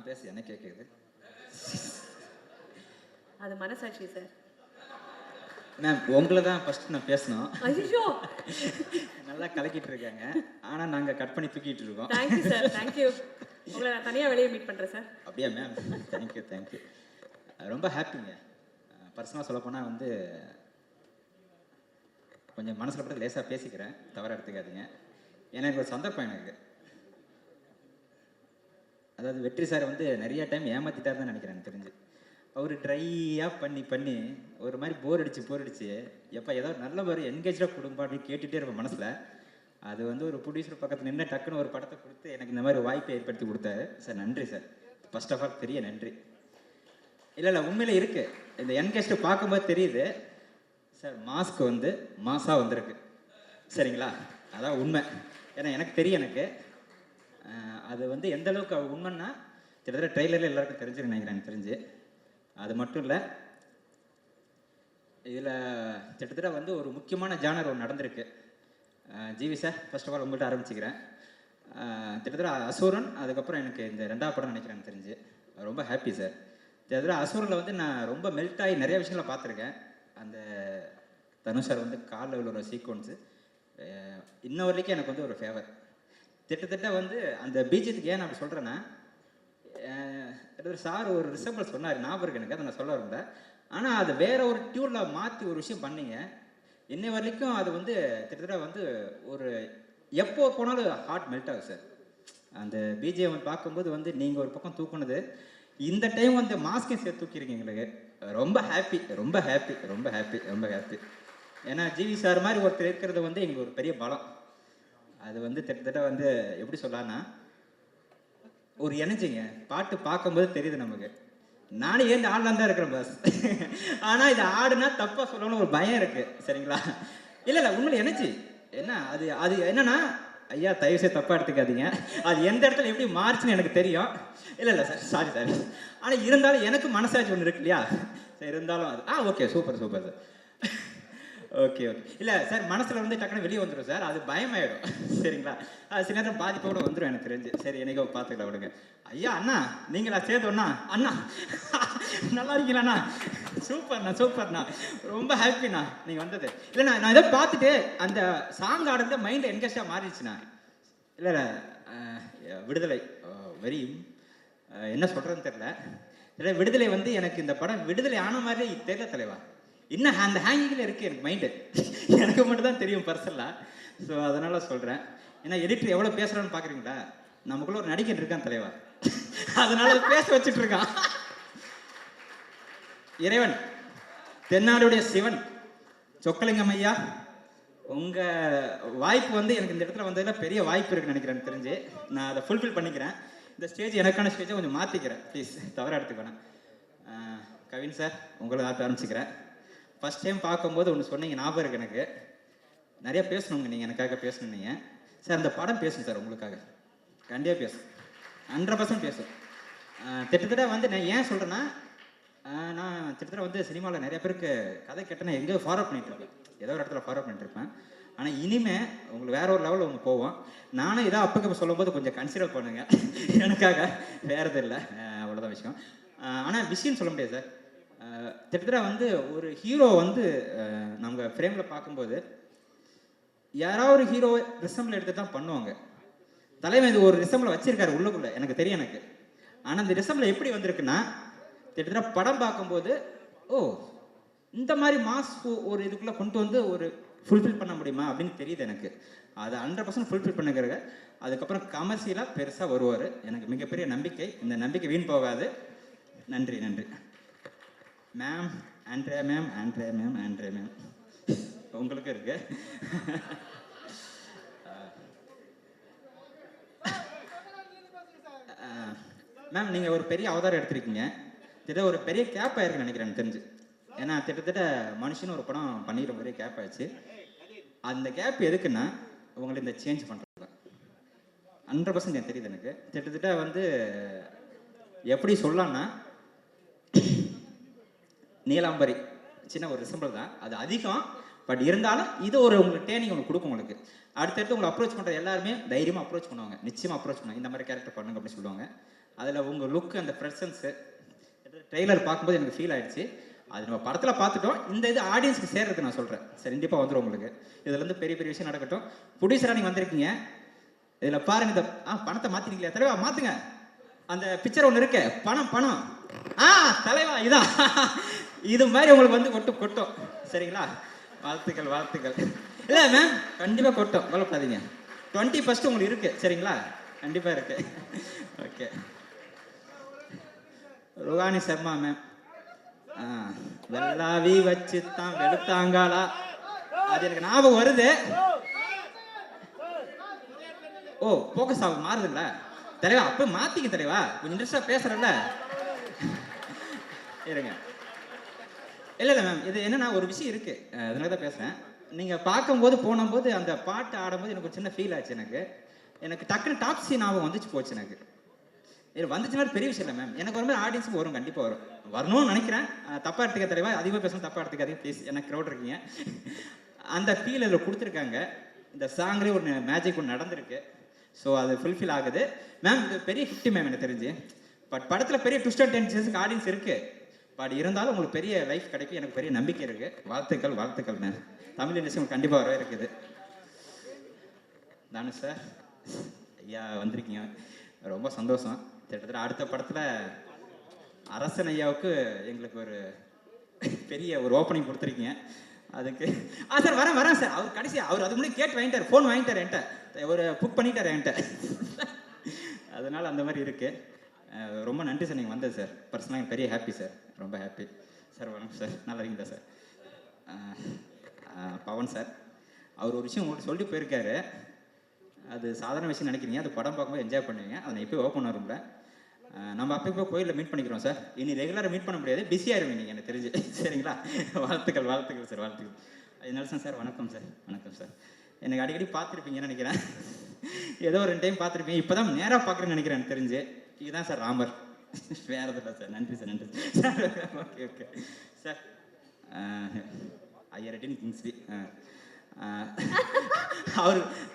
பேச என்ன கேட்குது? அது மனசாட்சி சார். மேம் உங்களை தான் ஃபர்ஸ்ட் நான் பேசணும். ஐயோ, நல்லா கலக்கிட்டு இருக்காங்க. ஆனால் நாங்கள் கட் பண்ணி தூக்கிட்டு இருக்கோம். Thank you sir, thank you. உங்களை நான் தனியாக வெளியே மீட் பண்ணுறேன் சார். அப்படியா மேம்? Thank you thank you. ரொம்ப ஹாப்பிங்க. பர்சனலாக சொல்லப்போனால் வந்து கொஞ்சம் மனசில் பட்டு லேசாக பேசிக்கிறேன், தவறாக எடுத்துக்காதீங்க. ஏன்னா எனக்கு ஒரு சந்தர்ப்பம் எனக்கு, அதாவது வெற்றி சார் வந்து நிறைய டைம் ஏமாற்றிட்டார் தான் நினைக்கிறேன் எனக்கு தெரிஞ்சு. அவர் ட்ரையாக பண்ணி பண்ணி ஒரு மாதிரி போர் அடிச்சு எப்போ ஏதாவது நல்ல மாதிரி என்கேஜாக கொடுங்க அப்படின்னு கேட்டுகிட்டே இருப்பேன் மனசில். அது வந்து ஒரு ப்ரொடியூசர் பக்கத்தில் நின்று டக்குன்னு ஒரு படத்தை கொடுத்து எனக்கு இந்த மாதிரி வாய்ப்பை ஏற்படுத்தி கொடுத்தாரு சார். நன்றி சார், ஃபர்ஸ்ட் ஆஃப் ஆல் பெரிய நன்றி. இல்லை உண்மையிலே இருக்குது, இந்த என்கேஜ்டு பார்க்கும்போது தெரியுது சார், மாஸ்க் வந்து மாசாக வந்திருக்கு சரிங்களா. அதான் உண்மை. ஏன்னா எனக்கு தெரியும், எனக்கு அது வந்து எந்த அளவுக்கு உண்மைன்னா கிட்டத்தட்ட ட்ரெய்லரில் எல்லாருக்கும் தெரிஞ்சிருக்கு நினைக்கிறேன் எனக்கு தெரிஞ்சு. அது மட்டும் இல்லை, இதில் கிட்டத்தட்ட வந்து ஒரு முக்கியமான ஜானர் ஒன்று நடந்திருக்கு. GV sir, first of all உங்கள்கிட்ட ஆரம்பிச்சுக்கிறேன். கிட்டத்தட்ட அசுரன், அதுக்கப்புறம் எனக்கு இந்த 2வது படம் நினைக்கிறேன் தெரிஞ்சு. ரொம்ப ஹாப்பி சார். கிட்டத்தட்ட அசுரனில் வந்து நான் ரொம்ப மெல்ட் ஆகி நிறைய விஷயங்களை பார்த்துருக்கேன். அந்த தனுஷ் சார் வந்து காலில் விழுற சீக்வன்ஸு இன்ன வரைக்கும் எனக்கு வந்து ஒரு ஃபேவர். திட்டத்தட்ட வந்து அந்த பீஜத்துக்கு ஏன் நான் அப்படி சொல்கிறேன்னா, சார் ஒரு ரிசம்பிள் சொன்னார், ஞாபகம் இருக்கு எனக்கு, அதை நான் சொல்ல வரல. ஆனால் அது வேற ஒரு டியூனில் மாற்றி ஒரு விஷயம் பண்ணீங்க. இன்னை வரைக்கும் அது வந்து கிட்டத்தட்ட வந்து ஒரு எப்போ போனாலும் ஹார்ட் மெல்ட் ஆகும் சார். அந்த பிஜிஎம் பார்க்கும்போது வந்து நீங்கள் ஒரு பக்கம் தூக்குனது, இந்த டைம் வந்து மாஸ்கையும் சேர்த்து தூக்கியிருக்கீங்க. எங்களுக்கு ரொம்ப ஹாப்பி, ரொம்ப ஹாப்பி, ரொம்ப ஹாப்பி, ரொம்ப ஹாப்பி. ஏன்னா ஜிவி சார் மாதிரி ஒருத்தர் இருக்கிறது வந்து எங்களுக்கு ஒரு பெரிய பலம். அது வந்து கிட்டத்தட்ட வந்து எப்படி சொல்லலான்னா, ஒரு எனர்ஜிங்க. பாட்டு பார்க்கும்போது தெரியுது நமக்கு. நானே ஏன் ஆடலாம் தான் இருக்கிறேன் பாஸ். ஆனால் இது ஆடுனா தப்பாக சொல்லணும்னு ஒரு பயம் இருக்குது சரிங்களா. இல்லை உண்மையில எனர்ஜி என்ன அது அது என்னன்னா, ஐயா தயவு செய்து தப்பாக எடுத்துக்காதீங்க, அது எந்த இடத்துல எப்படி மாறுச்சுன்னு எனக்கு தெரியும். இல்லை சார், சாரி சார். ஆனால் இருந்தாலும் எனக்கு மனசாட்சி ஒன்று இருக்கு இல்லையா சார், இருந்தாலும் அது okay, super super sir. Okay okay. இல்லை சார், மனசில் வந்து டக்குனு வெளியே வந்துடும் சார், அது பயமாயிடும் சரிங்களா. அது சில நேரம் பாதிப்போட வந்துடும் எனக்கு தெரிஞ்சு. சரி, என்னைக்கோ பார்த்துக்கலாம் விடுங்க. ஐயா அண்ணா, நீங்களா சேர்த்தோண்ணா? அண்ணா நல்லா இருக்கீங்களாண்ணா? சூப்பர்ண்ணா சூப்பர்ண்ணா, ரொம்ப ஹாப்பிண்ணா நீங்கள் வந்தது. இல்லைண்ணா, நான் இதை பார்த்துட்டு அந்த சாங் ஆடுறது மைண்ட் என்கேஜாக மாறிடுச்சுண்ணா. இல்லை விடுதலை வெரி என்ன சொல்கிறதுன்னு தெரில. இல்லை விடுதலை வந்து எனக்கு இந்த படம் விடுதலை ஆன மாதிரி தெரியல தலைவா. இன்னும் அந்த ஹேங்கிங்கில் இருக்குது எனக்கு மைண்டு. எனக்கு மட்டும் தான் தெரியும் பர்சனலாக. ஸோ அதனால் சொல்கிறேன். ஏன்னா எடிட்டர் எவ்வளோ பேசுகிறான்னு பார்க்குறீங்களா, நமக்குள்ள ஒரு நடிகர் இருக்கான் தலைவா, அதனால பேச வச்சுட்டு இருக்கான். இறைவன், தென்னாடுடைய சிவன், சொக்கலிங்கம் ஐயா, உங்கள் வாய்ப்பு வந்து எனக்கு இந்த இடத்துல வந்ததில் பெரிய வாய்ப்பு இருக்குன்னு நினைக்கிறேன் தெரிஞ்சு. நான் அதை ஃபுல்ஃபில் பண்ணிக்கிறேன். இந்த ஸ்டேஜ் எனக்கான ஸ்டேஜை கொஞ்சம் மாற்றிக்கிறேன் ப்ளீஸ், தவறாக எடுத்துக்கணும். கவின் சார், உங்களை ஆரம்பிச்சுக்கிறேன். ஃபஸ்ட் டைம் பார்க்கும்போது ஒன்று சொன்னீங்க, ஞாபகம் இருக்குது எனக்கு. நிறையா பேசணுங்க, நீங்கள் எனக்காக பேசணுன்னீங்க சார். அந்த படம் பேசும் சார், உங்களுக்காக கண்டிப்பாக பேசும், 100% பேசும். கிட்டத்தட்ட வந்து நான் ஏன் சொல்கிறேன்னா, நான் கிட்டத்தட்ட வந்து சினிமாவில் நிறைய பேருக்கு கதை கேட்டேன்னா எங்கேயோ ஃபார்வர்ட் பண்ணிட்டுருப்பேன், ஏதோ ஒரு இடத்துல ஃபார்வர்ட் பண்ணிட்டுருப்பேன். ஆனால் இனிமேல் உங்களுக்கு வேற ஒரு லெவலில் ஒன்று போவோம். நானும் இதாக அப்பக்கு சொல்லும்போது கொஞ்சம் கன்சிடர் பண்ணுங்க எனக்காக, வேறு எதுவும் இல்லை, அவ்வளோதான் விஷயம். ஆனால் விஷயம் சொல்ல முடியாது சார். கிட்டத்தட்ட வந்து ஒரு ஹீரோ வந்து நம்ம ஃப்ரேமில் பார்க்கும்போது யாராவது ஒரு ஹீரோ ரிசம்பிள் எடுத்து தான் பண்ணுவாங்க. தலைவன் இது ஒரு ரிசம்பிளை வச்சிருக்காரு உள்ளுக்குள்ள, எனக்கு தெரியும் எனக்கு. ஆனால் அந்த ரிசம்பிள் எப்படி வந்திருக்குன்னா, கிட்டத்தட்ட படம் பார்க்கும்போது இந்த மாதிரி மாஸ் ஒரு இதுக்குள்ளே கொண்டு வந்து ஒரு ஃபுல்ஃபில் பண்ண முடியுமா அப்படின்னு தெரியுது எனக்கு. அதை 100% ஃபுல்ஃபில் பண்ணுங்கிறத. அதுக்கப்புறம் கமர்ஷியலாக பெருசாக வருவார், எனக்கு மிகப்பெரிய நம்பிக்கை. இந்த நம்பிக்கை வீண் போகாது. நன்றி நன்றி ma'am. Andrea ma'am, Andrea ma'am, Andrea ma'am, உங்களுக்கு இருக்கு. மேம் நீங்கள் ஒரு பெரிய அவதாரம் எடுத்திருக்கீங்க. திட்ட ஒரு பெரிய கேப் ஆயிருக்குன்னு நினைக்கிறேன் எனக்கு தெரிஞ்சு. ஏன்னா கிட்டத்தட்ட மனுஷன் ஒரு படம் பண்ணிக்கிற பெரிய கேப் ஆயிடுச்சு. அந்த கேப் எதுக்குன்னா உங்களை இந்த சேஞ்ச் பண்ணுறது 100% எனக்கு தெரியுது எனக்கு. கிட்டத்தட்ட வந்து எப்படி சொல்லலாம்னா, நீலாம்பரி சின்ன ஒரு ரிசம்பிள் தான், அது அதிகம். பட் இருந்தாலும் இது ஒரு உங்களுக்கு ட்ரைனிங் ஒன்று கொடுக்கும் உங்களுக்கு. அடுத்தடுத்து உங்களை அப்ரோச் பண்ணுற எல்லாருமே தைரியமாக அப்ரோச் பண்ணுவாங்க, நிச்சயமாக அப்ரோச் பண்ணுவாங்க, இந்த மாதிரி கேரக்டர் பண்ணுங்க அப்படின்னு சொல்லுவாங்க. அதில் உங்கள் லுக் அந்த ப்ரெசன்ஸு ட்ரெய்லர் பார்க்கும்போது எனக்கு ஃபீல் ஆயிடுச்சு. அது நம்ம படத்தில் பார்த்துட்டோம். இந்த இது ஆடியன்ஸ்க்கு சேர்றதுக்கு நான் சொல்கிறேன். சரி, கண்டிப்பாக வந்துடும் உங்களுக்கு. இதுலேருந்து பெரிய பெரிய விஷயம் நடக்கட்டும். ப்ரொடியூசராக நீங்கள் வந்திருக்கீங்க. இதில் பாருங்க, இந்த பணத்தை மாற்றிருக்கீங்களா தலைவா? மாற்றுங்க. அந்த பிக்சர் ஒன்று இருக்கு, பணம் பணம். தலைவா இதான். இது மாதிரி உங்களுக்கு வந்து கொட்டும். சரிங்களா? வாழ்த்துக்கள் வாழ்த்துக்கள். இல்லை மேம், கண்டிப்பாக கொட்டும், கவலைப்படாதீங்க. 20% உங்களுக்கு இருக்கு. சரிங்களா? கண்டிப்பாக இருக்கு. ஓகே. ருகானி சர்மா மேம், வெள்ளாவி வச்சு தான் வெளுத்தாங்காளா, அது எனக்கு ஞாபகம் வருது. ஓ, போக்கஸ் ஆகும் மாறுதுங்களா தலைவா? அப்போ மாத்திக்க தலைவா, கொஞ்சம் இன்ட்ரெஸ்டா பேசுறேன்ல. இருங்க. இல்லை மேம், இது என்னன்னா ஒரு விஷயம் இருக்கு, அதனால தான் பேசுறேன். நீங்க பார்க்கும்போது போனும்போது அந்த பாட்டு ஆடும்போது எனக்கு ஒரு சின்ன ஃபீல் ஆச்சு. எனக்கு டக்குன்னு டாப் சீன் ஞாபகம் வந்துச்சு போச்சு. எனக்கு இது வந்துச்சுன்னா பெரிய விஷயம் இல்லை மேம். எனக்கு ஒரு மாதிரி ஆடியன்ஸுக்கு வரும், கண்டிப்பாக வரணும்னு நினைக்கிறேன். தப்பா எடுத்துக்க தலைவா, அதிகமாக பேசணும், தப்பா எடுத்துக்காதீங்க ப்ளீஸ். எனக்கு க்ரௌட் இருக்கீங்க. அந்த ஃபீல் இதில் கொடுத்துருக்காங்க. இந்த சாங்லேயே ஒரு மேஜிக் ஒன்று நடந்திருக்கு. ஸோ அது ஃபுல்ஃபில் ஆகுது மேம். இது பெரிய 50 மேம் எனக்கு தெரிஞ்சு. பட் படத்தில் பெரிய ட்விஸ்ட் அண்ட் டென்ஷன்ஸுக்கு ஆடியன்ஸ் இருக்கு. பட் இருந்தாலும் உங்களுக்கு பெரிய லைஃப் கிடைக்கும், எனக்கு பெரிய நம்பிக்கை இருக்கு. வாழ்த்துக்கள் மேம். தமிழ் இண்டஸ்ட்ரி உங்களுக்கு கண்டிப்பாக வர இருக்குது. தானு சார், ஐயா வந்திருக்கீங்க, ரொம்ப சந்தோஷம். கிட்டத்தட்ட அடுத்த படத்தில் அரசன் ஐயாவுக்கு எங்களுக்கு ஒரு பெரிய ஒரு ஓப்பனிங் கொடுத்துருக்கீங்க. அதுக்கு சார் வரேன் சார். அவர் கடைசி அவர் அதுக்கு முன்னாடி கேட்டு வாங்கிட்டார், ஃபோன் வாங்கிட்டார் என்கிட்ட, ஒரு புக் பண்ணிட்டார் என்கிட்ட. அதனால் அந்த மாதிரி இருக்குது. ரொம்ப நன்றி சார் நீங்கள் வந்தது சார். பர்சனலாக எனக்கு பெரிய ஹாப்பி சார், ரொம்ப ஹாப்பி சார். வணக்கம் சார், நல்லா இருக்கீங்களா சார்? பவன் சார், அவர் ஒரு விஷயம் உங்களுக்கு சொல்லிட்டு போயிருக்காரு. அது சாதாரண விஷயம் நினைக்கிறீங்க, அது படம் பார்க்கும்போது என்ஜாய் பண்ணுவீங்க. அதை நான் எப்போ ஓப்பன் வரும்ல, நம்ம அப்போ கோயிலில் மீட் பண்ணிக்கிறோம் சார். இனி ரெகுலராக மீட் பண்ண முடியாது, பிஸியாக இருவீங்க நீங்கள் எனக்கு தெரிஞ்சு. சரிங்களா? வாழ்த்துக்கள் சார், வாழ்த்துக்கள். நல்சன் சார், வணக்கம் சார். எனக்கு அடிக்கடி பார்த்துருப்பீங்கன்னு நினைக்கிறேன். ஏதோ ஒரு 2 டைம் பார்த்துருப்பீங்க. இப்போ தான் நேராக பார்க்குறேன்னு நினைக்கிறேன் எனக்கு தெரிஞ்சு. இதுதான் சார் ராமர், வேறு எதுவும் இல்லை சார். நன்றி சார். Okay sir. ஐயரட்டின் கிங்ஸ்லி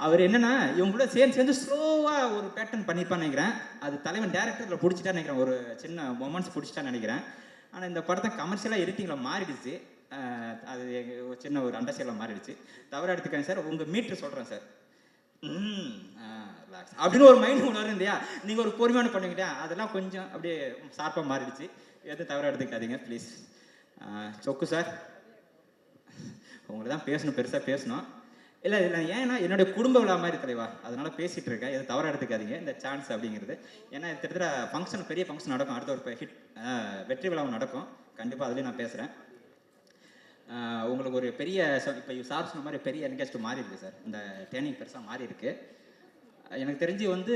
அவர் என்னன்னா இவங்களோட சேர்ந்து ஸ்லோவாக ஒரு பேட்டர்ன் பண்ணியிருப்பான்னு நினைக்கிறேன். அது தலைவன் டேரக்டரில் பிடிச்சிட்டான்னு நினைக்கிறேன், ஒரு சின்ன மொமெண்ட்ஸ் பிடிச்சிட்டான்னு நினைக்கிறேன். ஆனால் இந்த படத்தை கமர்ஷியலாக எடிட்டிங்கில் மாறிடுச்சு. அது ஒரு சின்ன ஒரு அண்டர்ஸ்டாண்டில் மாறிடுச்சு. தவறாக எடுத்துக்காங்க சார். உங்கள் மீட்ரு சொல்கிறேன் சார். அப்படின்னு ஒரு மைண்ட் ஒன்று வரும் இல்லையா, நீங்கள் ஒரு பொறுமையான பண்ணுவீங்க, அதெல்லாம் கொஞ்சம் அப்படியே ஷார்ப்பாக மாறிடுச்சு. எதுவும் தவறாக எடுத்துக்காதீங்க ப்ளீஸ். சொக்கு சார், உங்களுக்கு தான் பேசணும், பெருசாக பேசணும். இல்லை ஏன்னா என்னுடைய குடும்ப விழா மாதிரி தலைவா, அதனால பேசிகிட்டு இருக்கேன். எது தவறாக எடுத்துக்காதீங்க இந்த சான்ஸ் அப்படிங்கிறது. ஏன்னா கிட்டத்தட்ட ஃபங்க்ஷன், பெரிய ஃபங்க்ஷன் நடக்கும். அடுத்த ஒரு வெற்றி விழாவும் நடக்கும். கண்டிப்பாக அதுலேயும் நான் பேசுகிறேன். உங்களுக்கு ஒரு பெரிய இப்போ சார் சொன்ன மாதிரி பெரிய என்கேஜ் மாறி இருக்குது சார். இந்த ட்ரைனிங் பெருசாக மாறி இருக்குது. எனக்கு தெரிஞ்சு வந்து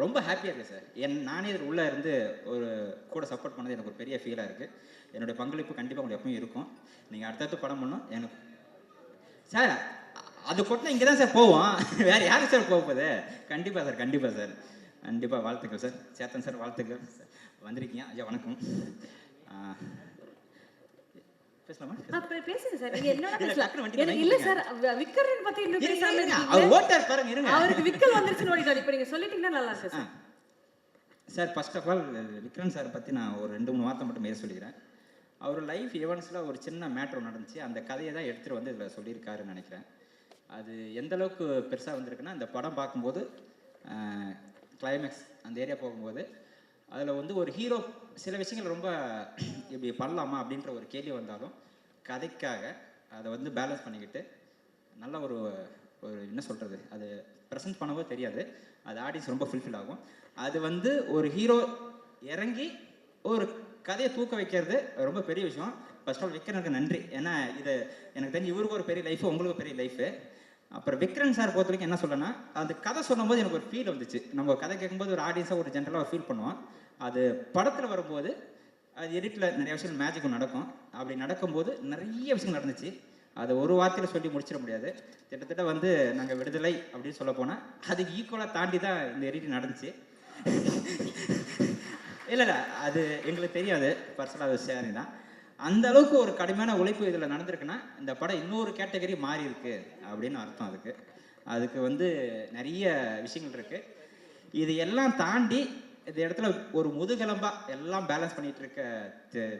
ரொம்ப ஹாப்பியாக இருக்குது சார். நானே இதில் உள்ளே இருந்து ஒரு கூட சப்போர்ட் பண்ணது எனக்கு ஒரு பெரிய ஃபீலாக இருக்குது. என்னுடைய பங்களிப்பு கண்டிப்பாக உங்களுக்கு எப்பவும் இருக்கும். நீங்கள் அடுத்தடுத்து படம் பண்ணணும் எனக்கு சார். அது கொட்டினா இங்கே தான் சார் போவோம், வேறு யாருக்கு சார் போகுது? கண்டிப்பாக சார், கண்டிப்பாக வாழ்த்துக்கள் சார். சேத்தன் சார், வாழ்த்துக்கள் சார். வந்திருக்கீங்க ஐயா, வணக்கம். பேசுங்க சார். நீங்க என்னோட பேசலாம். இல்ல சார், விக்கரன் பத்தி இன்னும் பேசாம இருக்கீங்க. அவர் ஓட்டார் பாருங்க, இருங்க. அவருக்கு விக்கல் வந்துருச்சுன்னு ஓடிட்டாரு. இப்போ நீங்க சொல்லிட்டீங்கன்னா நல்லா இருக்கு sir. Sir, first of all Vikran sir பற்றி நான் ஒரு 2-3 வார்த்தை மட்டும் மேலே சொல்லிக்கிறேன். அவர் லைஃப் ஈவெண்ட்ஸில் ஒரு சின்ன மேட்ரு நடந்துச்சு. அந்த கதையை தான் எடுத்துகிட்டு வந்து இதில் சொல்லியிருக்காருன்னு நினைக்கிறேன். அது எந்த அளவுக்கு பெருசாக வந்திருக்குன்னா, இந்த படம் பார்க்கும்போது கிளைமேக்ஸ் அந்த ஏரியா போகும்போது அதில் வந்து ஒரு ஹீரோ சில விஷயங்கள் ரொம்ப இப்படி பண்ணலாமா அப்படின்ற ஒரு கேள்வி வந்தாலும் கதைக்காக அதை வந்து பேலன்ஸ் பண்ணிக்கிட்டு நல்ல ஒரு என்ன சொல்கிறது, அது ப்ரெசென்ட் பண்ணவும் தெரியாது, அது ஆடியன்ஸ் ரொம்ப ஃபுல்ஃபில் ஆகும். அது வந்து ஒரு ஹீரோ இறங்கி ஒரு கதையை தூக்க வைக்கிறது ரொம்ப பெரிய விஷயம். ஃபர்ஸ்ட் ஆல் விக்ரனுக்கு நன்றி. ஏன்னா இது எனக்கு தெரிஞ்சு இவருக்கு ஒரு பெரிய லைஃபு, உங்களுக்கு பெரிய லைஃபு. அப்புறம் விக்ரன் சார் பொறுத்த வரைக்கும் என்ன சொல்லனா, அந்த கதை சொல்லும்போது எனக்கு ஒரு ஃபீல் வந்துச்சு. நம்ம கதை கேட்கும்போது ஒரு ஆடியன்ஸாக ஒரு ஜென்ரலாக ஒரு ஃபீல் பண்ணுவோம். அது படத்தில் வரும்போது அது எடிட்டில் நிறைய விஷயங்கள் மேஜிக்கும் நடக்கும். அப்படி நடக்கும்போது நிறைய விஷயங்கள் நடந்துச்சு. அதை ஒரு வார்த்தையில் சொல்லி முடிச்சிட முடியாது. கிட்டத்தட்ட வந்து நாங்கள் விடுதலை அப்படின்னு சொல்ல போனால் அதுக்கு ஈக்குவலாக தாண்டி தான் இந்த எடிட்டிங் நடந்துச்சு. இல்லை அது எங்களுக்கு தெரியாது, பர்சனலாக ஷேரிங் தான். அந்த அளவுக்கு ஒரு கடுமையான உழைப்பு இதில் நடந்திருக்குன்னா இந்த படம் இன்னொரு கேட்டகரி மாறி இருக்கு அப்படின்னு அர்த்தம். அதுக்கு வந்து நிறைய விஷயங்கள் இருக்குது. இது எல்லாம் தாண்டி இந்த இடத்துல ஒரு முதுகெலும்பா எல்லாம் பேலன்ஸ் பண்ணிட்டு இருக்க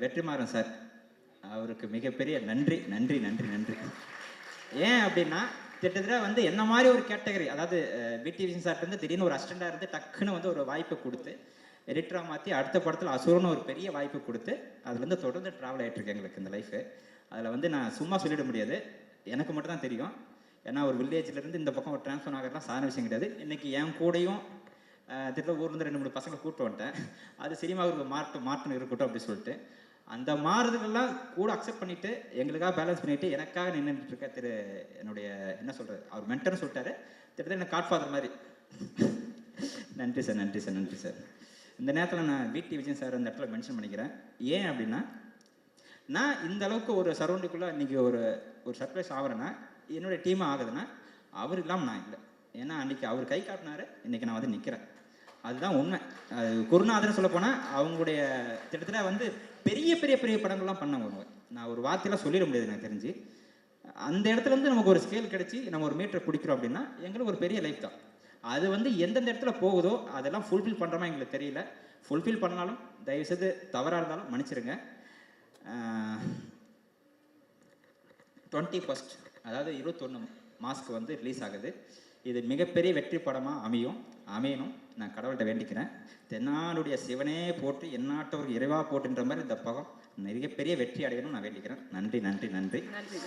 வெற்றிமாறன் சார், அவருக்கு மிகப்பெரிய நன்றி நன்றி நன்றி நன்றி. ஏன் அப்படின்னா கிட்டத்தட்ட வந்து என்ன மாதிரி ஒரு கேட்டகரி, அதாவது பிடி விஜயன் சார்ட்ட இருந்து திடீர்னு ஒரு அசிஸ்டண்டாக இருந்து டக்குன்னு வந்து ஒரு வாய்ப்பை கொடுத்து எடிட்டராக மாற்றி அடுத்த படத்தில் அசுரன்னு ஒரு பெரிய வாய்ப்பு கொடுத்து அதுலேருந்து தொடர்ந்து ட்ராவல் ஆகிட்டு இருக்கு எங்களுக்கு இந்த லைஃபு. அதில் வந்து நான் சும்மா சொல்லிட முடியாது, எனக்கு மட்டும் தான் தெரியும். ஏன்னா ஒரு வில்லேஜ்லேருந்து இந்த பக்கம் ஒரு ட்ரான்ஸ்ஃபர் ஆகிறதுலாம் சாதாரண விஷயம் கிடையாது. இன்றைக்கி என் கூடயும் திட்ட ஊர்லேருந்து 2-3 பசங்களை கூப்பிட்டு வந்துட்டேன். அது சினிமாவுக்கு மாற்றம் இருக்கட்டும் அப்படி சொல்லிட்டு அந்த மாறுதலெல்லாம் கூட அக்செப்ட் பண்ணிவிட்டு எங்களுக்காக பேலன்ஸ் பண்ணிவிட்டு எனக்காக நின்றுட்டு இருக்க என்னுடைய என்ன சொல்கிறது, அவர் மென்டர்னு சொல்லிட்டாரு, திட்டத்தட்ட எனக்கு காட்ஃபாதர் மாதிரி. நன்றி சார் நன்றி சார் நன்றி சார். இந்த நேரத்தில் நான் பிடி விஜயன் சார் அந்த இடத்துல மென்ஷன் பண்ணிக்கிறேன். ஏன் அப்படின்னா நான் இந்த அளவுக்கு ஒரு சரௌண்டிங்குள்ளே இன்றைக்கி ஒரு சர்ப்ரைஸ் ஆகிறேன்னா என்னுடைய டீமாக ஆகுதுன்னா அவர் இல்லாமல் நான் இல்லை. ஏன்னா அன்றைக்கி அவர் கை காட்டினாரு, இன்றைக்கி நான் வந்து நிற்கிறேன். அதுதான் உண்மை. குருநாதர்னு சொல்ல போனால் அவங்களுடைய கிட்டத்தட்ட வந்து பெரிய பெரிய பெரிய படங்கள்லாம் பண்ணவங்க. நான் ஒரு வார்த்தையெல்லாம் சொல்லிட முடியாது எனக்கு தெரிஞ்சு. அந்த இடத்துல வந்து நமக்கு ஒரு ஸ்கேல் கிடச்சி நம்ம ஒரு மீட்டரை பிடிக்கிறோம் அப்படின்னா எங்களுக்கு ஒரு பெரிய லைஃப் தான். அது வந்து எந்தெந்த இடத்துல போகுதோ அதெல்லாம் ஃபுல்ஃபில் பண்ணுறோமா எங்களுக்கு தெரியல. ஃபுல்ஃபில் பண்ணாலும் தயவுசெய்து தவறாக இருந்தாலும் மன்னிச்சிருங்க. 21 அதாவது 21 மாஸ்க்கு வந்து ரிலீஸ் ஆகுது. இது மிகப்பெரிய வெற்றி படமாக அமையணும் நான் கடவுள்கிட்ட வேண்டிக்கிறேன். தென்னாடுடைய சிவனே போற்றி எந்நாட்டவருக்கு இறைவா போட்டுன்ற மாதிரி இந்த படம் நிறைய பெரிய வெற்றி அடையணும் நான் வேண்டிக்கிறேன். நன்றி நன்றி நன்றி. நன்றி.